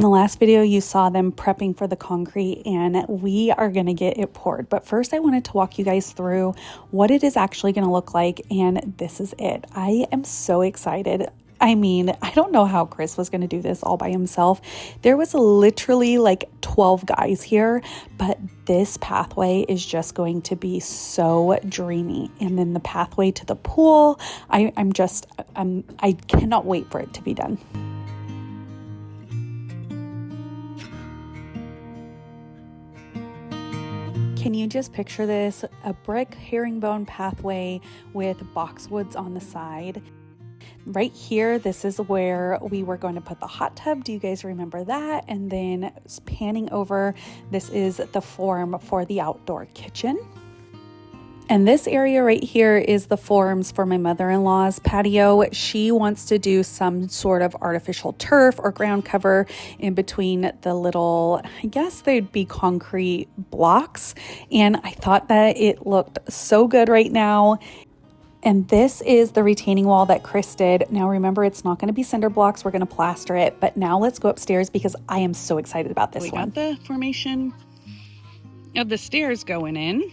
the last video, you saw them prepping for the concrete, and we are going to get it poured. But first, I wanted to walk you guys through what it is actually going to look like, and this is it. I am so excited. I mean, I don't know how Chris was going to do this all by himself. There was literally like 12 guys here, but this pathway is just going to be so dreamy. And then the pathway to the pool, I cannot wait for it to be done. Can you just picture this? A brick herringbone pathway with boxwoods on the side. Right here, this is where we were going to put the hot tub. Do you guys remember that? And then panning over, this is the form for the outdoor kitchen. And this area right here is the forms for my mother-in-law's patio. She wants to do some sort of artificial turf or ground cover in between the little, I guess they'd be concrete blocks. And I thought that it looked so good right now. And this is the retaining wall that Chris did. Now remember, it's not going to be cinder blocks. We're going to plaster it. But now let's go upstairs because I am so excited about this one. We got the formation of the stairs going in.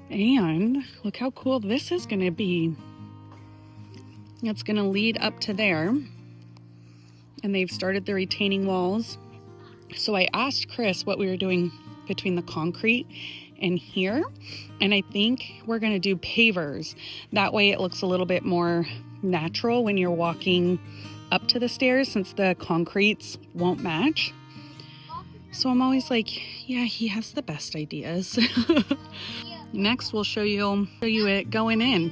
And look how cool this is going to be. It's going to lead up to there. And they've started the retaining walls. So I asked Chris what we were doing between the concrete and here. And I think we're going to do pavers. That way it looks a little bit more natural when you're walking up to the stairs, since the concretes won't match. So I'm always like, yeah, he has the best ideas. Next, we'll show you it going in.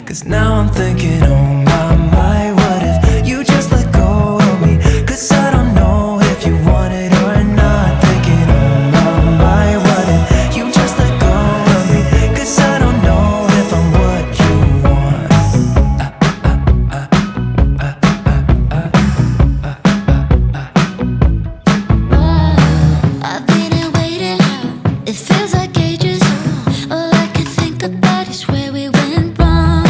'Cause now I'm thinking, oh my, what if you just let go of me? 'Cause I don't know if you want it or not. Thinking, oh my, what if you just let go of me? 'Cause I don't know if I'm what you want. I've been waiting. It feels like ages. All I can think about is where we went wrong.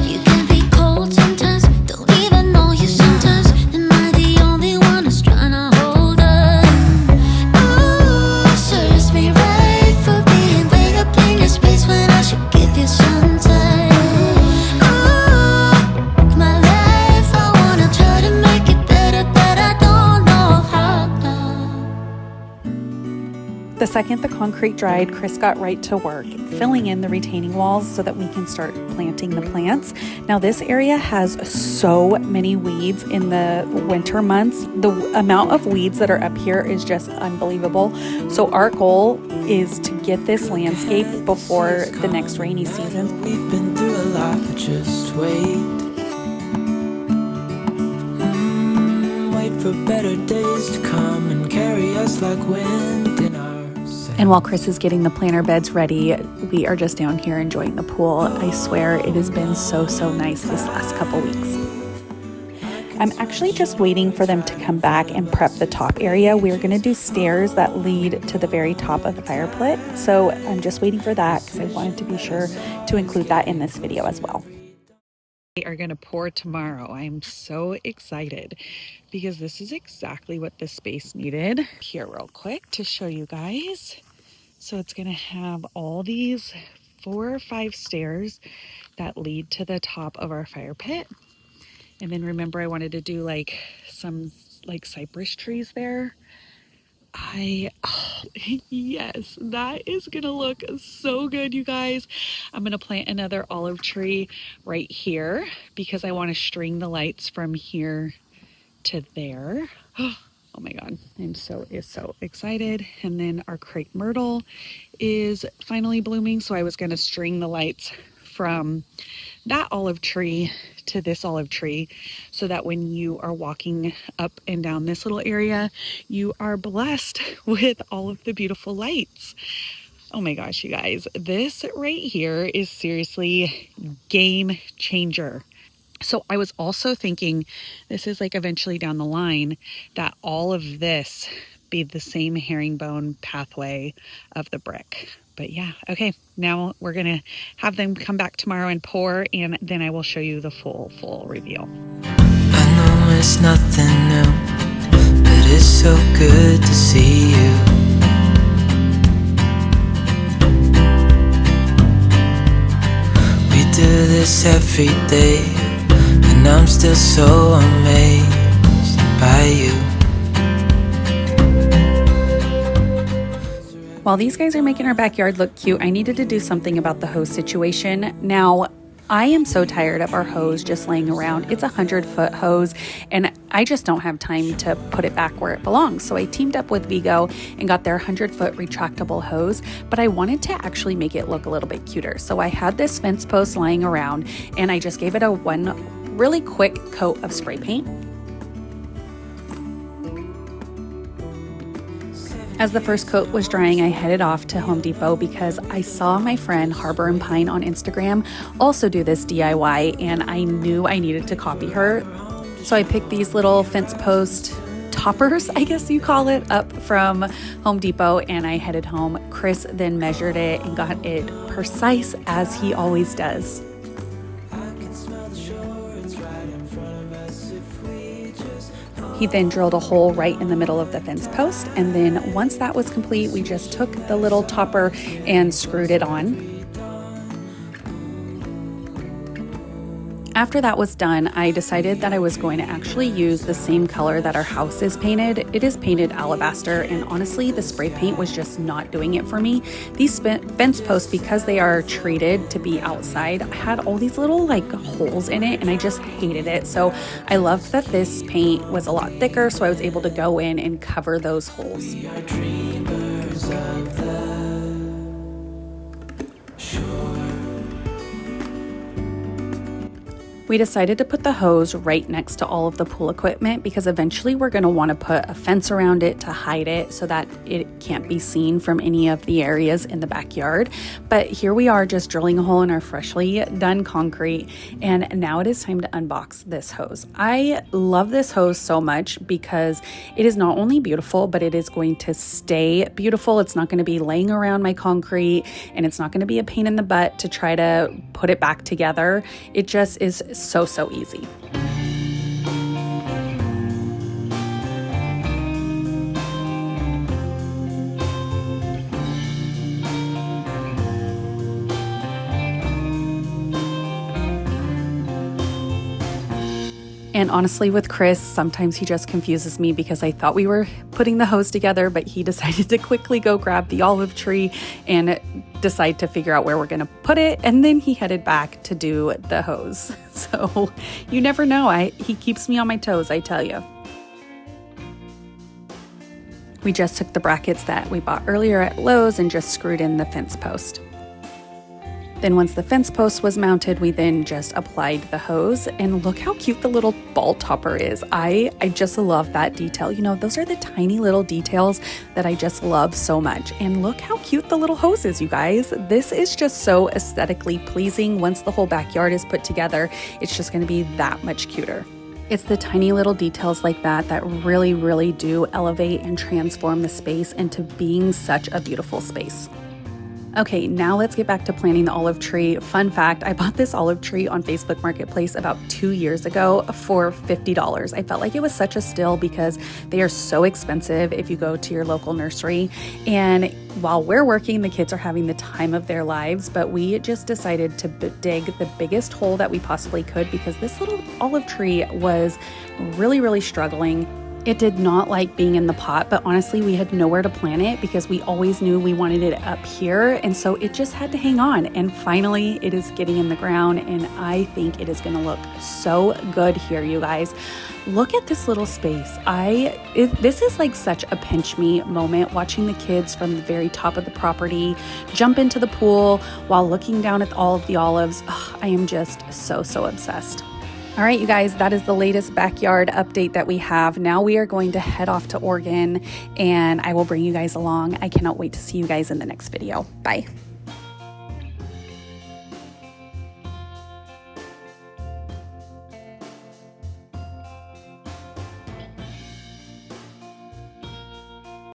You can be cold sometimes, don't even know you sometimes. Am I the only one who's trying to hold on? Ooh, serves me right for being way up in your space when I should give you some time. Ooh, my life, I wanna try to make it better, but I don't know how. The second the concrete dried, Chris got right to work, filling in the retaining walls so that we can start planting the plants. Now this area has so many weeds in the winter months. The amount of weeds that are up here is just unbelievable. So our goal is to get this landscape before the next rainy season. We've been through a lot, but just wait. Wait for better days to come and carry us like wind in our sails. And while Chris is getting the planter beds ready, we are just down here enjoying the pool. I swear it has been so nice this last couple weeks. I'm actually just waiting for them to come back and prep the top area. We're going to do stairs that lead to the very top of the fire pit. So I'm just waiting for that because I wanted to be sure to include that in this video as well. We are going to pour tomorrow. I'm so excited because this is exactly what this space needed. Here real quick to show you guys. So it's going to have all these 4 or 5 stairs that lead to the top of our fire pit. And then remember, I wanted to do like some like cypress trees there. Yes, that is gonna look so good, you guys. I'm gonna plant another olive tree right here because I want to string the lights from here to there. Oh my God, I'm so excited. And then our crepe myrtle is finally blooming. So I was gonna string the lights from that olive tree to this olive tree so that when you are walking up and down this little area, you are blessed with all of the beautiful lights. Oh my gosh, you guys, this right here is seriously game changer. So I was also thinking, this is like eventually down the line, that all of this be the same herringbone pathway of the brick. But yeah, okay, now we're gonna have them come back tomorrow and pour, and then I will show you the full review. it's nothing new, but it's so good to see you. We do this every day, and I'm still so amazed by you. While these guys are making our backyard look cute, I needed to do something about the hose situation. Now, I am so tired of our hose just laying around. It's a 100-foot hose, and I just don't have time to put it back where it belongs. So I teamed up with Vigo and got their 100-foot retractable hose, but I wanted to actually make it look a little bit cuter. So I had this fence post lying around, and I just gave it one really quick coat of spray paint. As the first coat was drying, I headed off to Home Depot because I saw my friend Harbor and Pine on Instagram also do this DIY, and I knew I needed to copy her. So I picked these little fence post toppers, I guess you call it, up from Home Depot, and I headed home. Chris then measured it and got it precise as he always does. He then drilled a hole right in the middle of the fence post, and then once that was complete, we just took the little topper and screwed it on. After that was done, I decided that I was going to actually use the same color that our house is painted. It is painted alabaster, and honestly, the spray paint was just not doing it for me. These fence posts, because they are treated to be outside, had all these little holes in it, and I just hated it. So I loved that this paint was a lot thicker, so I was able to go in and cover those holes. We decided to put the hose right next to all of the pool equipment because eventually we're going to want to put a fence around it to hide it so that it can't be seen from any of the areas in the backyard. But here we are just drilling a hole in our freshly done concrete, and now it is time to unbox this hose. I love this hose so much because it is not only beautiful, but it is going to stay beautiful. It's not going to be laying around my concrete, and it's not going to be a pain in the butt to try to put it back together. It just is so easy. And honestly, with Chris, sometimes he just confuses me because I thought we were putting the hose together, but he decided to quickly go grab the olive tree and decide to figure out where we're going to put it. And then he headed back to do the hose. So you never know. He keeps me on my toes, I tell you. We just took the brackets that we bought earlier at Lowe's and just screwed in the fence post. Then once the fence post was mounted, we then just applied the hose, and look how cute the little ball topper is. I just love that detail. You know, those are the tiny little details that I just love so much. And look how cute the little hose is, you guys. This is just so aesthetically pleasing. Once the whole backyard is put together, it's just going to be that much cuter. It's the tiny little details like that that really do elevate and transform the space into being such a beautiful space. Okay, now let's get back to planting the olive tree. Fun fact, I bought this olive tree on Facebook Marketplace about 2 years ago for $50. I felt like it was such a steal because they are so expensive if you go to your local nursery. And while we're working, the kids are having the time of their lives, but we just decided to dig the biggest hole that we possibly could because this little olive tree was really struggling. It did not like being in the pot, but honestly, we had nowhere to plant it because we always knew we wanted it up here. And so it just had to hang on. And finally, it is getting in the ground, and I think it is going to look so good here, you guys. Look at this little space. This is like such a pinch me moment, watching the kids from the very top of the property jump into the pool while looking down at all of the olives. Oh, I am just so obsessed. All right, you guys, that is the latest backyard update that we have. Now we are going to head off to Oregon, and I will bring you guys along. I cannot wait to see you guys in the next video. Bye.